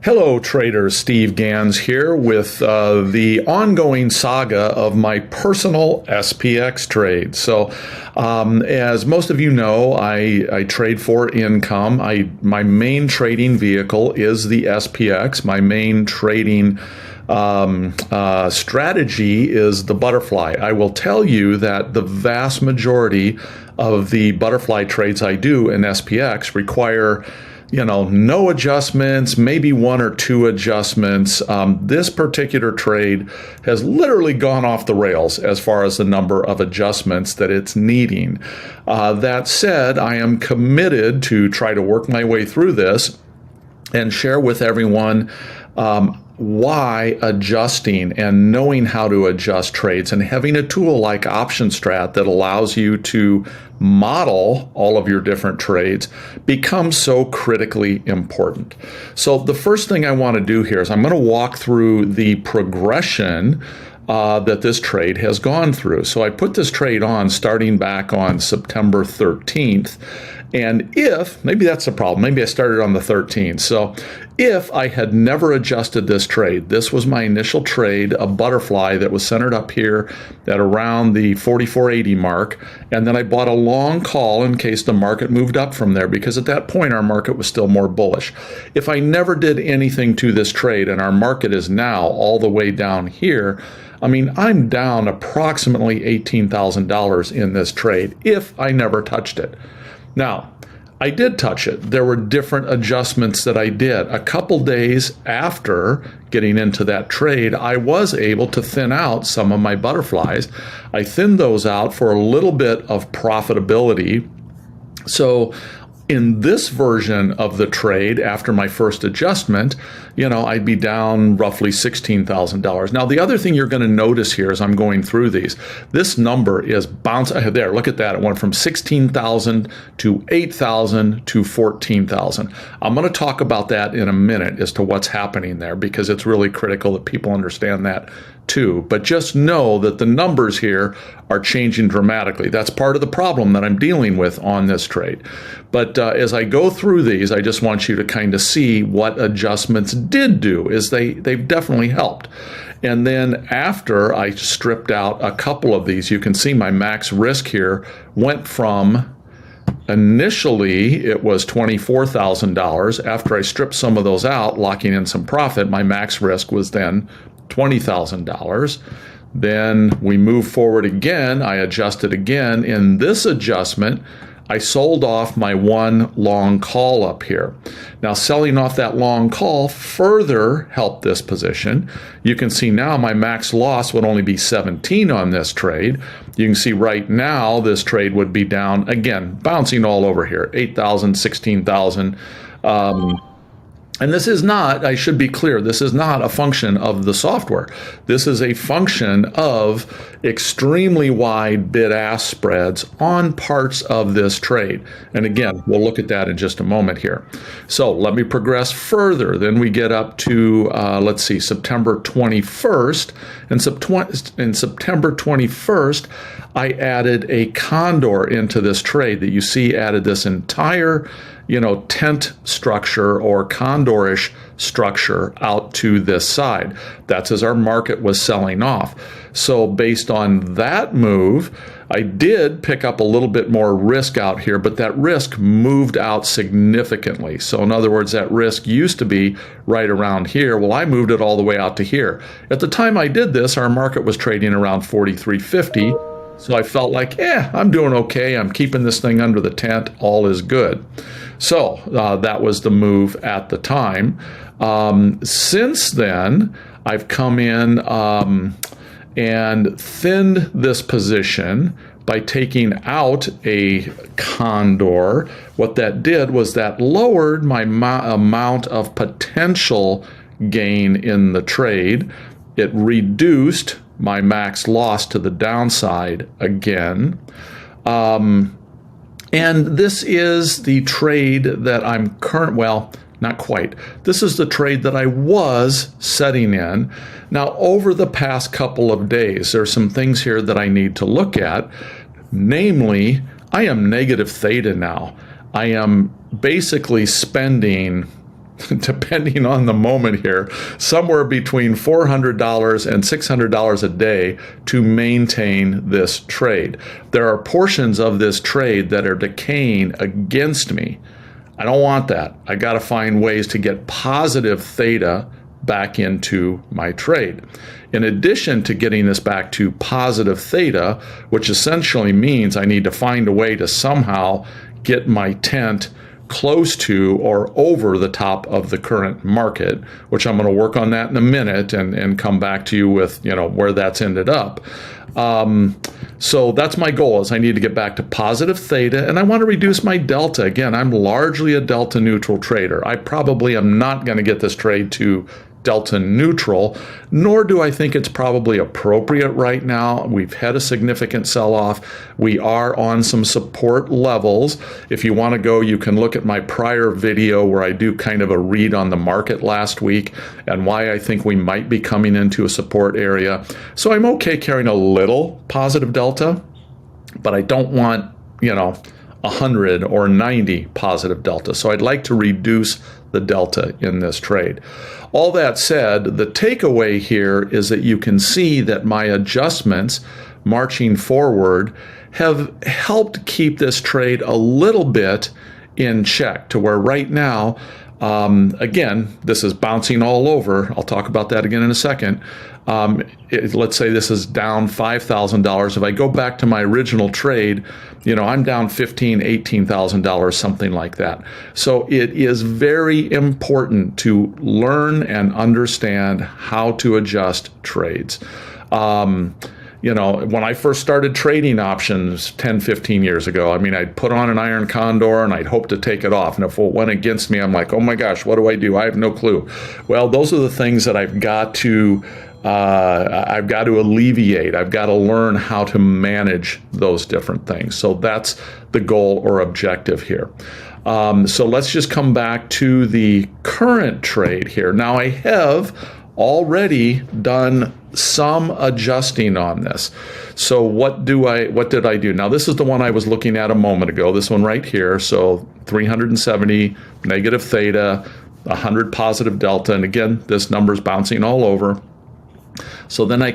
Hello traders, Steve Ganz here with the ongoing saga of my personal SPX trade. So as most of you know, I trade for income. My main trading vehicle is the SPX. My main trading strategy is the butterfly. I will tell you that the vast majority of the butterfly trades I do in SPX require no adjustments, maybe one or two adjustments. This particular trade has literally gone off the rails as far as the number of adjustments that it's needing. That said, I am committed to try to work my way through this and share with everyone why adjusting and knowing how to adjust trades and having a tool like OptionStrat that allows you to model all of your different trades becomes so critically important. So the first thing I want to do here is I'm going to walk through the progression that this trade has gone through. So I put this trade on starting back on September 13th. And maybe that's the problem, maybe I started on the 13th. So if I had never adjusted this trade, this was my initial trade, a butterfly that was centered up here at around the 44.80 mark. And then I bought a long call in case the market moved up from there, because at that point our market was still more bullish. If I never did anything to this trade and our market is now all the way down here, I'm down approximately $18,000 in this trade if I never touched it. Now, I did touch it. There were different adjustments that I did. A couple days after getting into that trade, I was able to thin out some of my butterflies. I thinned those out for a little bit of profitability. So in this version of the trade, after my first adjustment, I'd be down roughly $16,000. Now, the other thing you're going to notice here as I'm going through these, this number is bouncing. There, look at that. It went from 16,000 to 8,000 to 14,000. I'm going to talk about that in a minute as to what's happening there, because it's really critical that people understand that too. But just know that the numbers here are changing dramatically. That's part of the problem that I'm dealing with on this trade. But as I go through these, I just want you to kind of see what adjustments did do, is they've definitely helped. And then after I stripped out a couple of these, you can see my max risk here went from, initially it was $24,000. After I stripped some of those out, locking in some profit, my max risk was then $20,000. Then we move forward again. I adjusted again. In this adjustment, I sold off my one long call up here. Now, selling off that long call further helped this position. You can see now my max loss would only be 17 on this trade. You can see right now this trade would be down, again, bouncing all over here, 8,000, 16,000. And this is not, I should be clear, this is not a function of the software. This is a function of extremely wide bid-ask spreads on parts of this trade. And again, we'll look at that in just a moment here. So let me progress further. Then we get up to, let's see, September 21st. In September 21st, I added a condor into this trade that you see added this entire tent structure or condorish structure out to this side. That's as our market was selling off. So based on that move, I did pick up a little bit more risk out here, but that risk moved out significantly. So in other words, that risk used to be right around here. Well, I moved it all the way out to here. At the time I did this, our market was trading around 43.50. So I felt like, I'm doing okay. I'm keeping this thing under the tent. All is good. So that was the move at the time. Since then, I've come in and thinned this position by taking out a condor. What that did was that lowered my amount of potential gain in the trade. It reduced my max loss to the downside again. And this is the trade that I'm not quite. This is the trade that I was setting in. Now, over the past couple of days, there's some things here that I need to look at. Namely, I am negative theta now. I am basically spending depending on the moment here, somewhere between $400 and $600 a day to maintain this trade. There are portions of this trade that are decaying against me. I don't want that. I got to find ways to get positive theta back into my trade. In addition to getting this back to positive theta, which essentially means I need to find a way to somehow get my tent close to or over the top of the current market, which I'm going to work on that in a minute and come back to you with, where that's ended up. So that's my goal, is I need to get back to positive theta, and I want to reduce my delta. Again, I'm largely a delta neutral trader. I probably am not going to get this trade to delta neutral, nor do I think it's probably appropriate right now. We've had a significant sell-off. We are on some support levels. If you want to go, you can look at my prior video where I do kind of a read on the market last week and why I think we might be coming into a support area. So I'm okay carrying a little positive delta, but I don't want, 100 or 90 positive delta. So I'd like to reduce the delta in this trade. All that said, the takeaway here is that you can see that my adjustments marching forward have helped keep this trade a little bit in check, to where right now, again, this is bouncing all over. I'll talk about that again in a second. Let's say this is down $5,000. If I go back to my original trade, I'm down $15,000, $18,000, something like that. So it is very important to learn and understand how to adjust trades. When I first started trading options 10, 15 years ago, I'd put on an iron condor and I'd hope to take it off. And if it went against me, I'm like, oh my gosh, what do? I have no clue. Well, those are the things that I've got to alleviate. I've got to learn how to manage those different things. So that's the goal or objective here. So let's just come back to the current trade here. Now I have already done some adjusting on this. So what did I do? Now this is the one I was looking at a moment ago, this one right here. So 370 negative theta, 100 positive delta. And again, this number's bouncing all over. So then I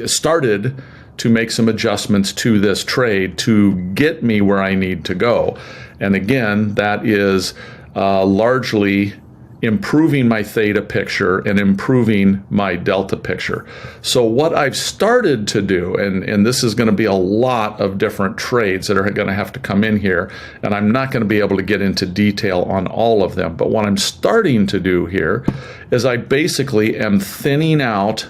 started to make some adjustments to this trade to get me where I need to go. And again, that is largely improving my theta picture and improving my delta picture. So what I've started to do, and this is going to be a lot of different trades that are going to have to come in here, and I'm not going to be able to get into detail on all of them, but what I'm starting to do here is I basically am thinning out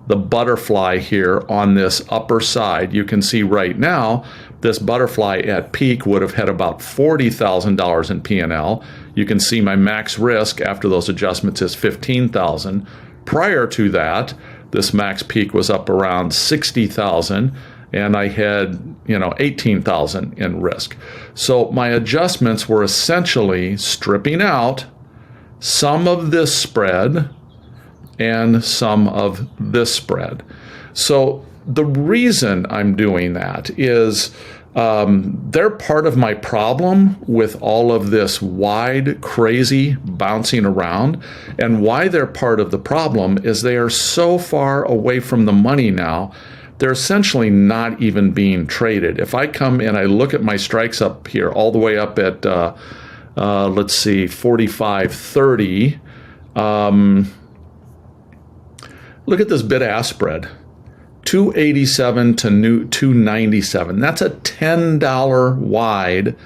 the butterfly here on this upper side. You can see right now, this butterfly at peak would have had about $40,000 in P&L. You can see my max risk after those adjustments is $15,000. Prior to that, this max peak was up around $60,000, and I had, $18,000 in risk. So my adjustments were essentially stripping out some of this spread and some of this spread. So the reason I'm doing that is they're part of my problem with all of this wide, crazy bouncing around. And why they're part of the problem is they are so far away from the money now, they're essentially not even being traded. If I come and I look at my strikes up here, all the way up at, let's see, 45.30, look at this bid-ask spread, 287 to 297. That's a $10 wide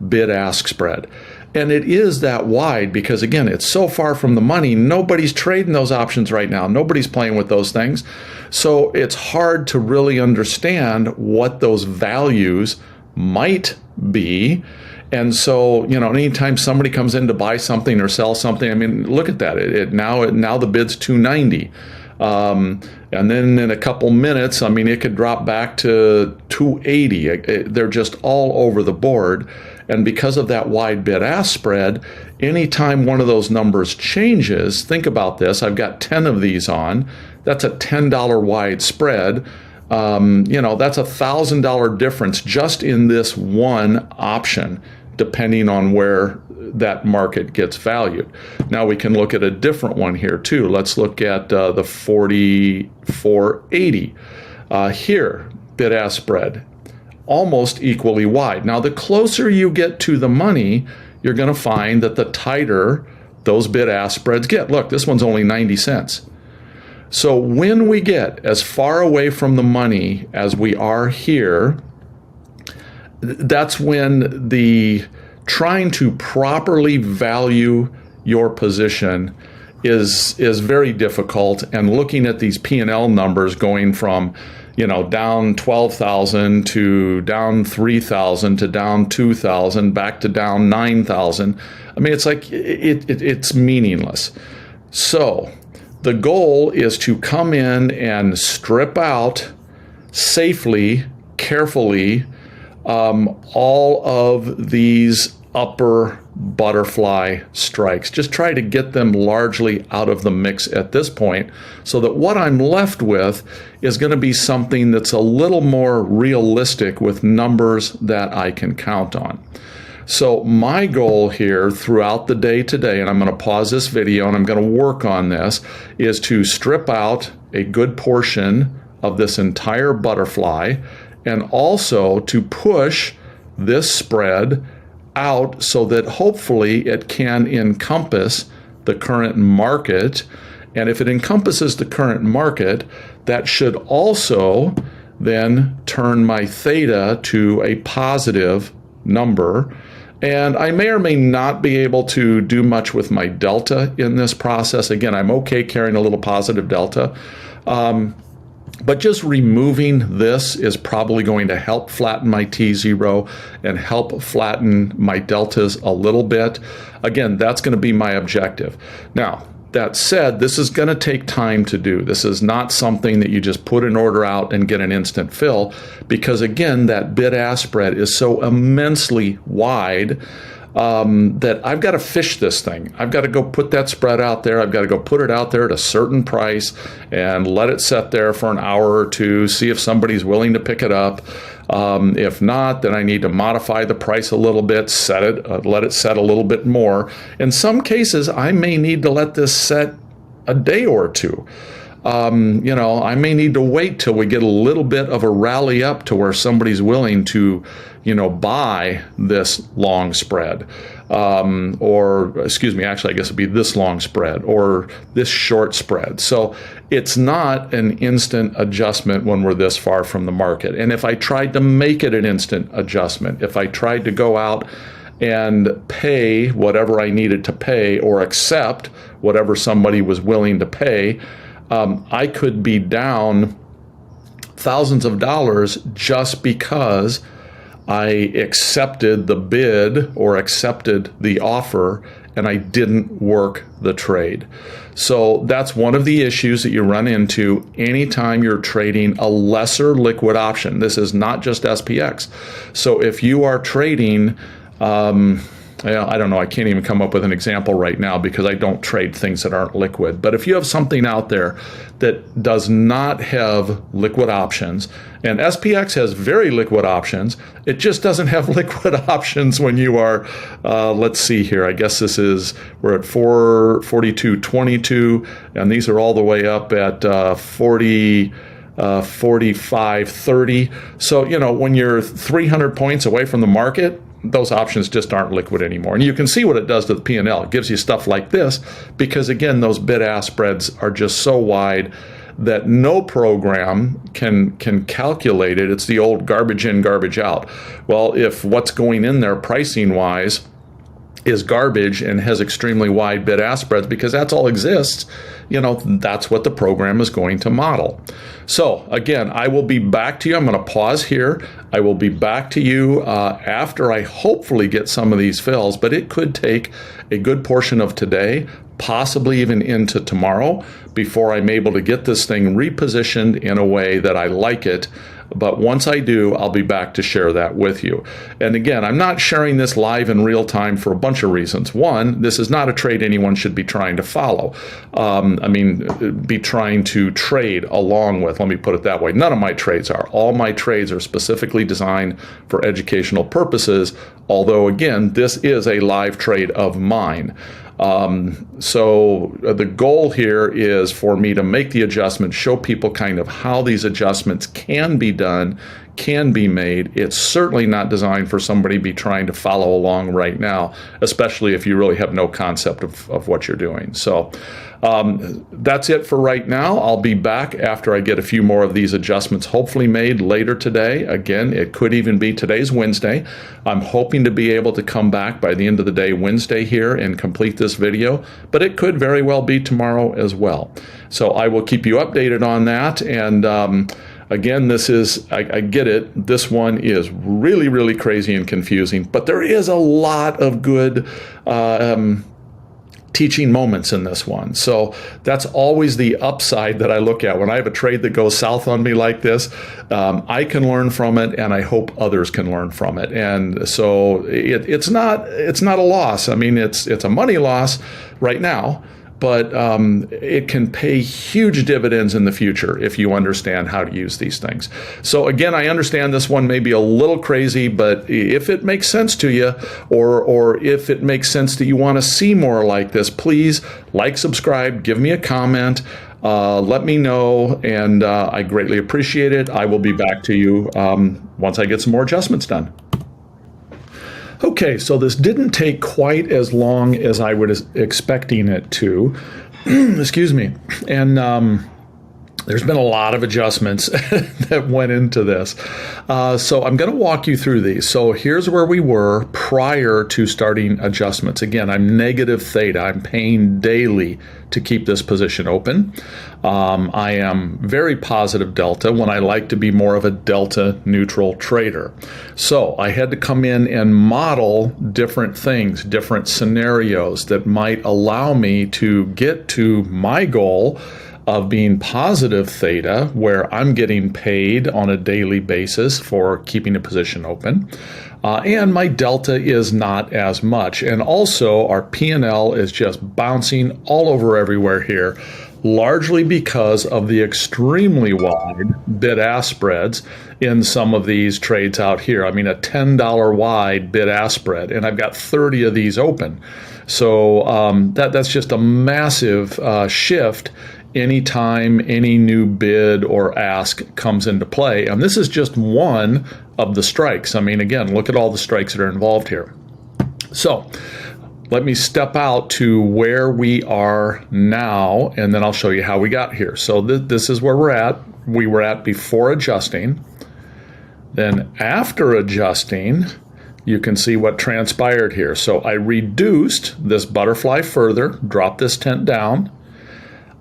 bid-ask spread. And it is that wide because, again, it's so far from the money. Nobody's trading those options right now. Nobody's playing with those things. So it's hard to really understand what those values might be. And so, anytime somebody comes in to buy something or sell something, look at that. Now the bid's 290. And then in a couple minutes, it could drop back to 280. They're just all over the board. And because of that wide bid-ask spread, anytime one of those numbers changes, think about this, I've got 10 of these on, that's a $10 wide spread. That's a $1,000 difference just in this one option, depending on where that market gets valued. Now we can look at a different one here too. Let's look at the 44.80. Here, bid-ask spread, almost equally wide. Now the closer you get to the money, you're going to find that the tighter those bid-ask spreads get. Look, this one's only 90 cents. So when we get as far away from the money as we are here, that's when the trying to properly value your position is very difficult. And looking at these P&L numbers going from, down 12,000 to down 3,000 to down 2,000 back to down 9,000. I mean, it's like it's meaningless. So the goal is to come in and strip out safely, carefully, all of these upper butterfly strikes. Just try to get them largely out of the mix at this point, so that what I'm left with is going to be something that's a little more realistic with numbers that I can count on. So my goal here throughout the day today, and I'm going to pause this video and I'm going to work on this, is to strip out a good portion of this entire butterfly, and also to push this spread out so that hopefully it can encompass the current market. And if it encompasses the current market, that should also then turn my theta to a positive number. And I may or may not be able to do much with my delta in this process. Again, I'm okay carrying a little positive delta. But just removing this is probably going to help flatten my T0 and help flatten my deltas a little bit. Again, that's going to be my objective. Now, that said, this is going to take time to do. This is not something that you just put an order out and get an instant fill, because again, that bid-ask spread is so immensely wide that I've got to fish this thing. I've got to go put that spread out there. I've got to go put it out there at a certain price and let it sit there for an hour or two, see if somebody's willing to pick it up. If not, then I need to modify the price a little bit, let it set a little bit more. In some cases, I may need to let this set a day or two. I may need to wait till we get a little bit of a rally up to where somebody's willing to, buy this long spread. Actually, I guess it'd be this long spread or this short spread. So it's not an instant adjustment when we're this far from the market. And if I tried to make it an instant adjustment, if I tried to go out and pay whatever I needed to pay or accept whatever somebody was willing to pay, I could be down thousands of dollars just because I accepted the bid or accepted the offer and I didn't work the trade. So that's one of the issues that you run into anytime you're trading a lesser liquid option. This is not just SPX. So if you are trading, I don't know, I can't even come up with an example right now because I don't trade things that aren't liquid. But if you have something out there that does not have liquid options, and SPX has very liquid options, it just doesn't have liquid options when you are, let's see here, I guess we're at 442.22, and these are all the way up at 45.30. So, when you're 300 points away from the market, those options just aren't liquid anymore. And you can see what it does to the P&L. It gives you stuff like this because, again, those bid-ask spreads are just so wide that no program can calculate it. It's the old garbage in, garbage out. Well, if what's going in there pricing-wise is garbage and has extremely wide bid-ask spreads, because that's all exists, that's what the program is going to model. So again, I will be back to you. I'm going to pause here. I will be back to you after I hopefully get some of these fills, but it could take a good portion of today, possibly even into tomorrow, before I'm able to get this thing repositioned in a way that I like it But once I do, I'll be back to share that with you. And again, I'm not sharing this live in real time for a bunch of reasons. One, this is not a trade anyone should be trying to follow. Be trying to trade along with, let me put it that way. None of my trades are. All my trades are specifically designed for educational purposes, although again, this is a live trade of mine. So the goal here is for me to make the adjustments, show people kind of how these adjustments can be done, can be made. It's certainly not designed for somebody to be trying to follow along right now, especially if you really have no concept of what you're doing. So that's it for right now. I'll be back after I get a few more of these adjustments hopefully made later today. Again, it could even be today's Wednesday. I'm hoping to be able to come back by the end of the day Wednesday here and complete this video, but it could very well be tomorrow as well. So I will keep you updated on that. And again, this is, I get it, this one is really, really crazy and confusing, but there is a lot of good teaching moments in this one. So that's always the upside that I look at. When I have a trade that goes south on me like this, I can learn from it, and I hope others can learn from it. And so it's not a loss. I mean, it's a money loss right now, but it can pay huge dividends in the future if you understand how to use these things. So again, I understand this one may be a little crazy, but if it makes sense to you, or if it makes sense that you want to see more like this, please like, subscribe, give me a comment, let me know, and I greatly appreciate it. I will be back to you once I get some more adjustments done. Okay, so this didn't take quite as long as I was expecting it to. Excuse me. And there's been a lot of adjustments that went into this. So I'm going to walk you through these. So here's where we were prior to starting adjustments. Again, I'm negative theta. I'm paying daily to keep this position open. I am very positive delta when I like to be more of a delta neutral trader. So I had to come in and model different things, different scenarios that might allow me to get to my goal of being positive theta, where I'm getting paid on a daily basis for keeping a position open. And my delta is not as much. And also our P&L is just bouncing all over everywhere here, largely because of the extremely wide bid-ask spreads in some of these trades out here. I mean, a $10 wide bid-ask spread, and I've got 30 of these open. So that's just a massive shift anytime any new bid or ask comes into play. And this is just one of the strikes. I mean, again, look at all the strikes that are involved here. So let me step out to where we are now, and then I'll show you how we got here. So this is where we're at. We were at before adjusting. Then after adjusting, you can see what transpired here. So I reduced this butterfly further, dropped this tent down.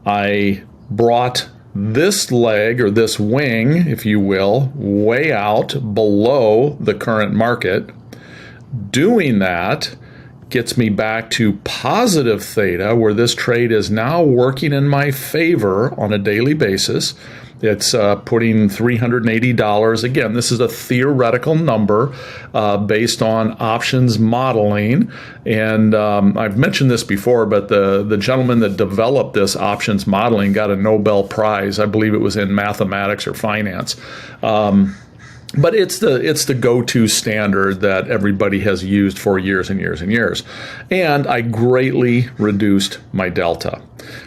I brought this leg, or this wing, if you will, way out below the current market. Doing that gets me back to positive theta, where this trade is now working in my favor on a daily basis. It's putting $380. Again, this is a theoretical number based on options modeling. And I've mentioned this before, but the gentleman that developed this options modeling got a Nobel Prize. I believe it was in mathematics or finance. But it's the go-to standard that everybody has used for years and years and years. And I greatly reduced my delta.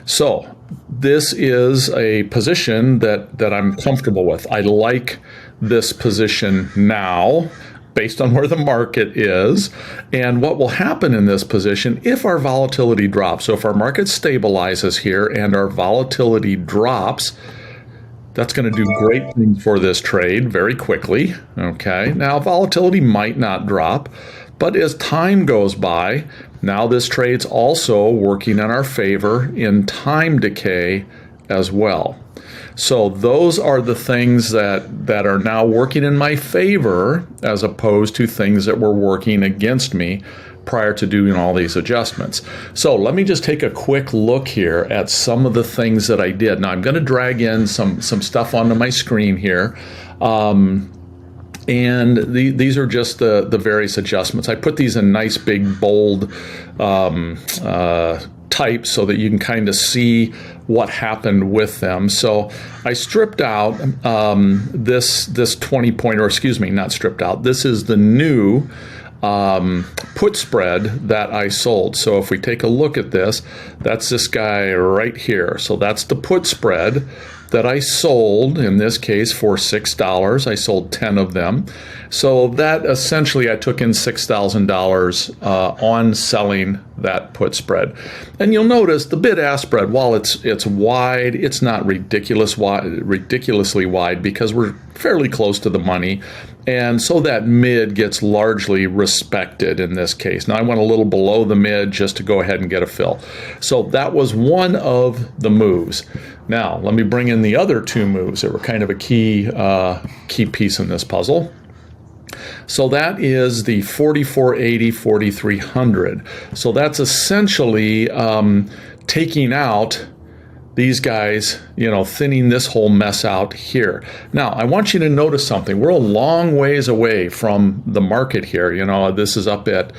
So this is a position that I'm comfortable with. I like this position now based on where the market is and what will happen in this position if our volatility drops. So if our market stabilizes here and our volatility drops, that's going to do great things for this trade very quickly. Okay, now volatility might not drop, but as time goes by, now this trade's also working in our favor in time decay as well. So those are the things that are now working in my favor as opposed to things that were working against me prior to doing all these adjustments. So let me just take a quick look here at some of the things that I did. Now I'm going to drag in some stuff onto my screen here. And these are just the various adjustments. I put these in nice big bold type so that you can kind of see what happened with them. So I stripped out this 20 point, or excuse me, not stripped out. This is the new put spread that I sold. So if we take a look at this, that's this guy right here. So that's the put spread that I sold, in this case for $6. I sold 10 of them. So that essentially I took in $6,000 on selling that put spread. And you'll notice the bid-ask spread, while it's wide, it's not ridiculously wide because we're fairly close to the money. And so that mid gets largely respected in this case. Now I went a little below the mid just to go ahead and get a fill. So that was one of the moves. Now let me bring in the other two moves that were kind of a key piece in this puzzle. So that is the 4480, 4300. So that's essentially taking out these guys, thinning this whole mess out here. Now, I want you to notice something. We're a long ways away from the market here. This is up at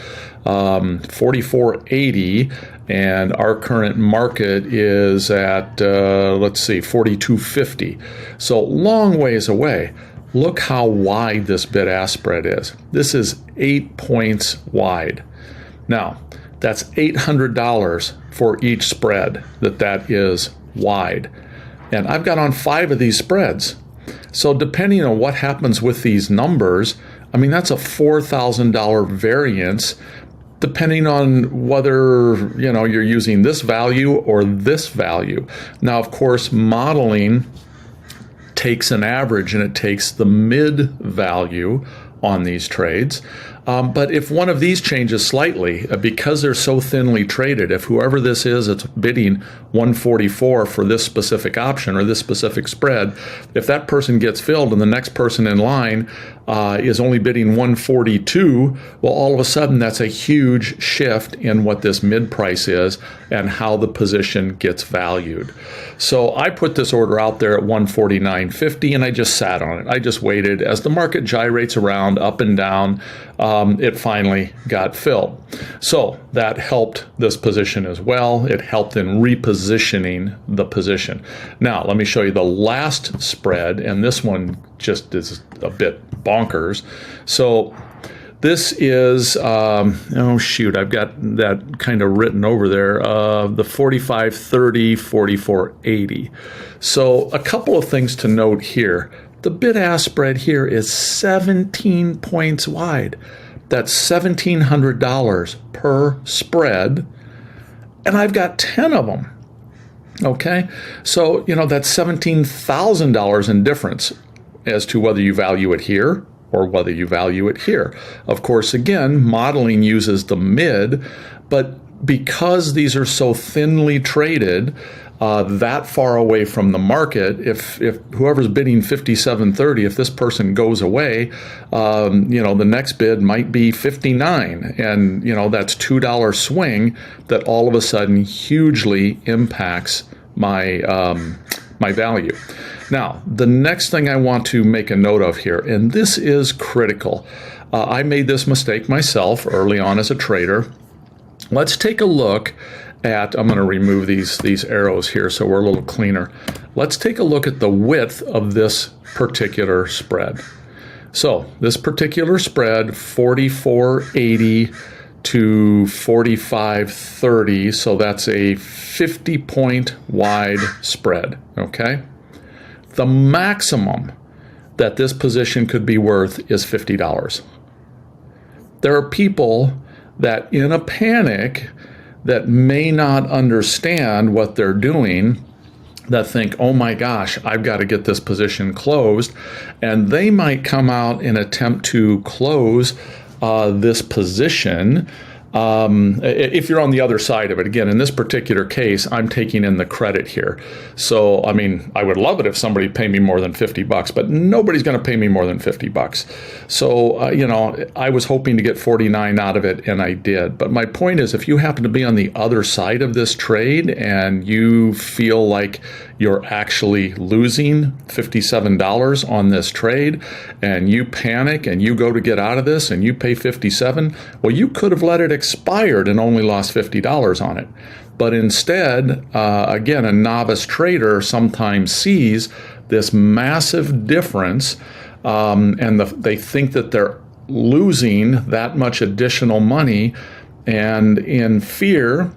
4480, and our current market is at, let's see, 4250. So long ways away. Look how wide this bid-ask spread is. This is 8 points wide. Now, that's $800 for each spread that is wide. And I've got on 5 of ththese spreads. So depending on what happens with these numbers, that's a $4,000 variance depending on whether, you're using this value or this value. Now, of course, modeling takes an average and it takes the mid value on these trades. But if one of these changes slightly, because they're so thinly traded, if whoever this is that's bidding 144 for this specific option or this specific spread, if that person gets filled and the next person in line is only bidding 142, well, all of a sudden that's a huge shift in what this mid price is and how the position gets valued. So I put this order out there at 149.50 and I just sat on it. I just waited. As the market gyrates around up and down, it finally got filled. So that helped this position as well. It helped in repositioning the position. Now, let me show you the last spread, and this one just is a bit bonkers. So this is, oh shoot, I've got that kind of written over there, the 4530, 4480. So a couple of things to note here. The bid-ask spread here is 17 points wide. That's $1,700 per spread, and I've got 10 of them. Okay, so that's $17,000 in difference as to whether you value it here or whether you value it here. Of course, again, modeling uses the mid, but because these are so thinly traded, that far away from the market, if whoever's bidding 57.30, if this person goes away, the next bid might be 59, and that's $2 swing that all of a sudden hugely impacts my my value. Now, the next thing I want to make a note of here, and this is critical. I made this mistake myself early on as a trader. Let's take a look at, I'm going to remove these arrows here so we're a little cleaner. Let's take a look at the width of this particular spread. So this particular spread, 4480 to 4530, so that's a 50-point wide spread, okay? The maximum that this position could be worth is $50. There are people that in a panic that may not understand what they're doing, that think, oh my gosh, I've got to get this position closed, and they might come out and attempt to close this position if you're on the other side of it. Again, in this particular case, I'm taking in the credit here. So, I mean, I would love it if somebody paid me more than $50, but nobody's going to pay me more than $50. So, I was hoping to get 49 out of it, and I did. But my point is, if you happen to be on the other side of this trade and you feel like you're actually losing $57 on this trade, and you panic and you go to get out of this and you pay $57, well, you could have let it expired and only lost $50 on it. But instead, again, a novice trader sometimes sees this massive difference, and they think that they're losing that much additional money, and in fear,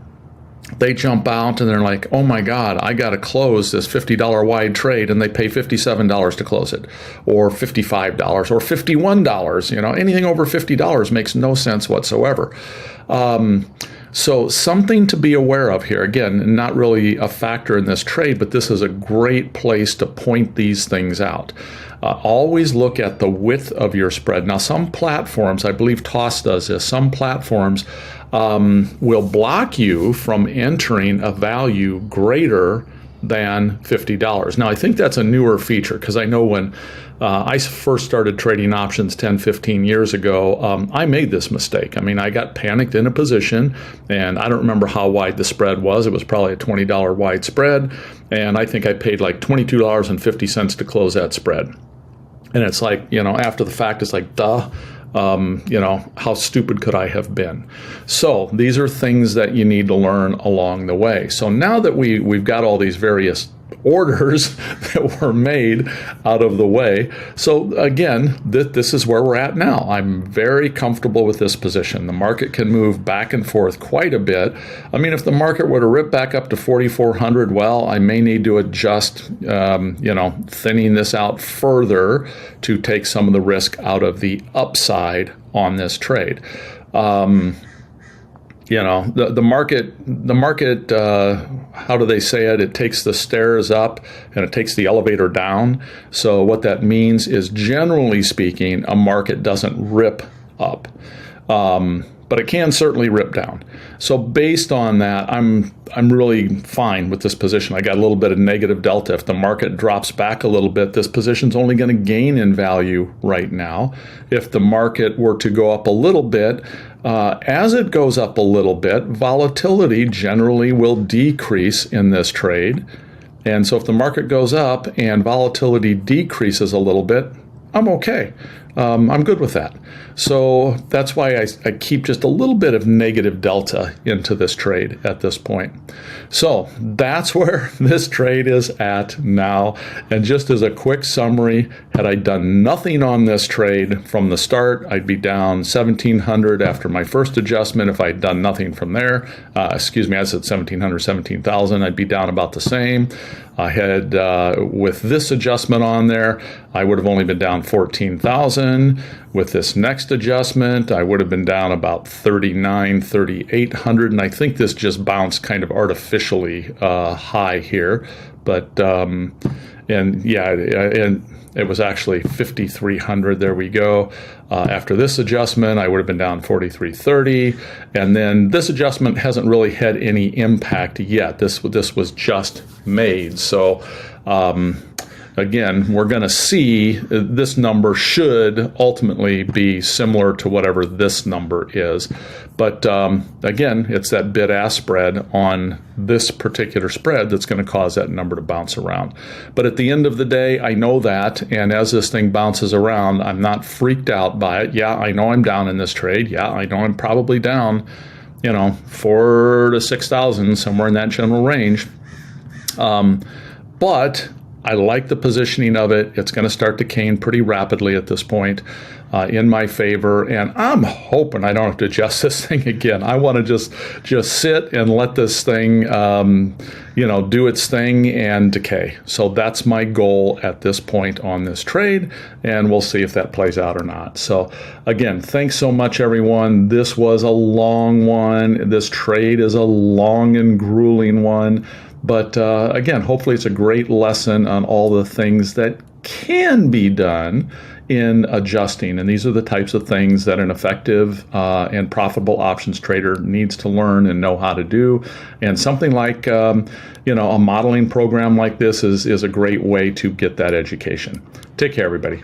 they jump out and they're like, oh my God, I got to close this $50 wide trade, and they pay $57 to close it, or $55 or $51. Anything over $50 makes no sense whatsoever. So something to be aware of here. Again, not really a factor in this trade, but this is a great place to point these things out. Always look at the width of your spread. Now, some platforms, I believe Toss does this, some platforms will block you from entering a value greater than $50. Now, I think that's a newer feature, because I know when I first started trading options 10, 15 years ago, I made this mistake. I mean, I got panicked in a position, and I don't remember how wide the spread was. It was probably a $20 wide spread, and I think I paid like $22.50 to close that spread. And it's like, after the fact, it's like, duh. How stupid could I have been? So these are things that you need to learn along the way. So now that we've got all these various orders that were made out of the way, so again, this is where we're at now. I'm very comfortable with this position. The market can move back and forth quite a bit. I mean, if the market were to rip back up to 4,400, well, I may need to adjust, thinning this out further to take some of the risk out of the upside on this trade. The market, how do they say it? It takes the stairs up and it takes the elevator down. So what that means is, generally speaking, a market doesn't rip up, but it can certainly rip down. So based on that, I'm really fine with this position. I got a little bit of negative delta. If the market drops back a little bit, this position's only going to gain in value right now. If the market were to go up a little bit, as it goes up a little bit, volatility generally will decrease in this trade. And so if the market goes up and volatility decreases a little bit, I'm okay. I'm good with that. So that's why I keep just a little bit of negative delta into this trade at this point. So that's where this trade is at now. And just as a quick summary, had I done nothing on this trade from the start, I'd be down 1,700 after my first adjustment. If I'd done nothing from there, I said 1,700, 17,000, I'd be down about the same. I had, with this adjustment on there, I would have only been down 14,000. With this next adjustment, I would have been down about 3,800. And I think this just bounced kind of artificially high here. But, and it was actually 5,300. There we go. After this adjustment, I would have been down 4,330. And then this adjustment hasn't really had any impact yet. This was just made. So, again, we're going to see this number should ultimately be similar to whatever this number is. But again, it's that bid-ask spread on this particular spread that's going to cause that number to bounce around. But at the end of the day, I know that, and as this thing bounces around, I'm not freaked out by it. Yeah, I know I'm down in this trade. Yeah, I know I'm probably down, 4,000 to 6,000, somewhere in that general range. But I like the positioning of it. It's going to start to cane pretty rapidly at this point in my favor. And I'm hoping I don't have to adjust this thing again. I want to just sit and let this thing, do its thing and decay. So that's my goal at this point on this trade. And we'll see if that plays out or not. So again, thanks so much, everyone. This was a long one. This trade is a long and grueling one. But again, hopefully it's a great lesson on all the things that can be done in adjusting. And these are the types of things that an effective and profitable options trader needs to learn and know how to do. And something like a modeling program like this is a great way to get that education. Take care, everybody.